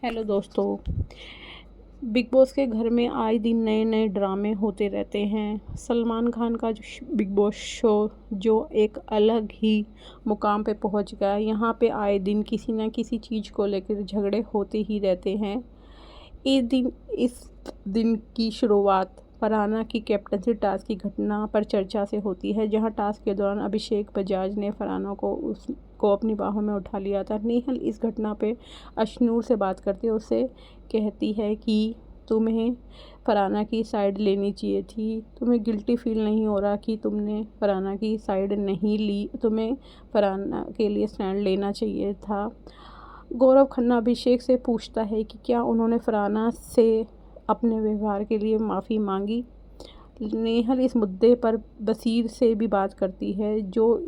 Hello दोस्तों। Big boss के घर में आए दिन नए नए ड्रामे होते रहते हैं। सलमान खान का जो बिग बॉस शो जो एक अलग ही मुकाम पे पहुंच गया। यहाँ पे आए दिन किसी ना किसी चीज़ को लेकर झगड़े होते ही रहते हैं। इस दिन की शुरुआत फरहाना की कैप्टनसी टास्क की घटना पर चर्चा से होती है, जहां टास्क के दौरान अभिषेक बजाज ने फरहाना को अपनी बाहों में उठा लिया था। नेहल इस घटना पे अशनूर से बात करती है, उससे कहती है कि तुम्हें फरहाना की साइड लेनी चाहिए थी। तुम्हें गिल्टी फील नहीं हो रहा कि तुमने फरहाना की साइड नहीं ली? तुम्हें फरहाना के लिए स्टैंड लेना चाहिए था। गौरव खन्ना अभिषेक से पूछता है कि क्या उन्होंने फरहाना से अपने व्यवहार के लिए माफ़ी मांगी। नेहल इस मुद्दे पर बसीर से भी बात करती है, जो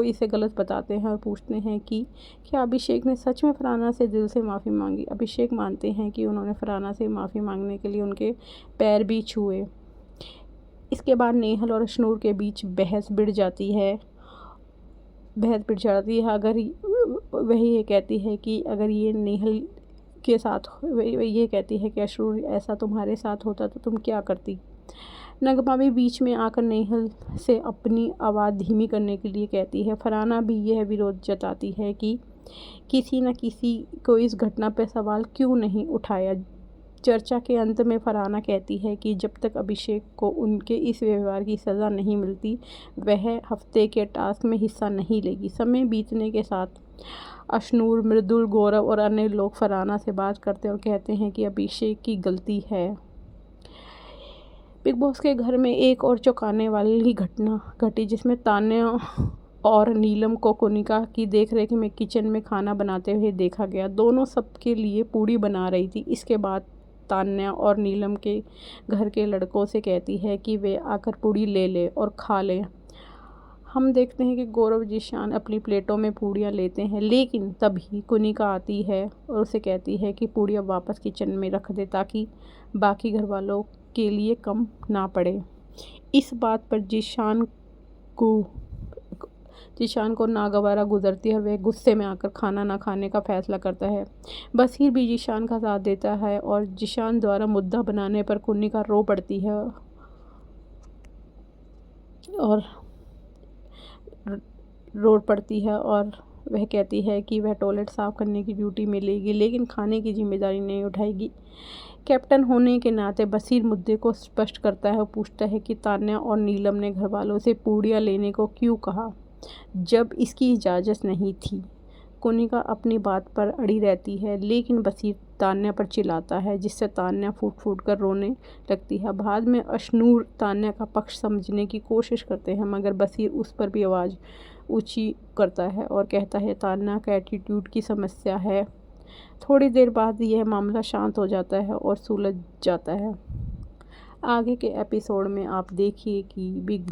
इसे गलत बताते हैं और पूछते हैं कि क्या अभिषेक ने सच में फरहाना से दिल से माफ़ी मांगी। अभिषेक मानते हैं कि उन्होंने फरहाना से माफ़ी मांगने के लिए उनके पैर भी छुए। इसके बाद नेहल और अशनूर के बीच बहस भिड़ जाती है। अगर वह ये कहती है कि अगर ये नेहल के साथ वह ये कहती है कि अशनूर ऐसा तुम्हारे साथ होता तो तुम क्या करती। नगमा भी बीच में आकर नेहल से अपनी आवाज़ धीमी करने के लिए कहती है। फरहाना भी यह विरोध जताती है कि किसी न किसी को इस घटना पर सवाल क्यों नहीं उठाया। चर्चा के अंत में फरहाना कहती है कि जब तक अभिषेक को उनके इस व्यवहार की सज़ा नहीं मिलती, वह हफ्ते के टास्क में हिस्सा नहीं लेगी। समय बीतने के साथ अशनूर, मृदुल, गौरव और अन्य लोग फरहाना से बात करते हैं और कहते हैं कि अभिषेक की गलती है। बिग बॉस के घर में एक और चौंकाने वाली घटना घटी, जिसमें तान्या और नीलम को कोनिका की देखरेख में किचन में खाना बनाते हुए देखा गया। दोनों सबके लिए पूड़ी बना रही थी। इसके बाद तान्या और नीलम के घर के लड़कों से कहती है कि वे आकर पूड़ी ले ले और खा लें। हम देखते हैं कि गौरव जीशान अपनी प्लेटों में पूड़ियाँ लेते हैं, लेकिन तभी कोनिका आती है और उसे कहती है कि पूड़ियाँ वापस किचन में रख दे ताकि बाकी घर वालों के लिए कम ना पड़े। इस बात पर जीशान को नागवारा गुजरती है और वह गुस्से में आकर खाना ना खाने का फैसला करता है। बसीर भी जीशान का साथ देता है और जीशान द्वारा मुद्दा बनाने पर कोनिका रो पड़ती है और वह कहती है कि वह टॉयलेट साफ़ करने की ड्यूटी मिलेगी, लेकिन खाने की जिम्मेदारी नहीं उठाएगी। कैप्टन होने के नाते बसीर मुद्दे को स्पष्ट करता है और पूछता है कि तान्या और नीलम ने घरवालों से पूड़ियाँ लेने को क्यों कहा जब इसकी इजाज़त नहीं थी। कोनिका अपनी बात पर अड़ी रहती है, लेकिन बसीर तान्या पर चिल्लाता है, जिससे तान्या फूट फूट कर रोने लगती है। बाद में अशनूर तान्या का पक्ष समझने की कोशिश करते हैं, मगर बसीर उस पर भी आवाज़ ऊंची करता है और कहता है तान्या का एटीट्यूड की समस्या है। थोड़ी देर बाद यह मामला शांत हो जाता है और सुलझ जाता है। आगे के एपिसोड में आप देखिए कि बिग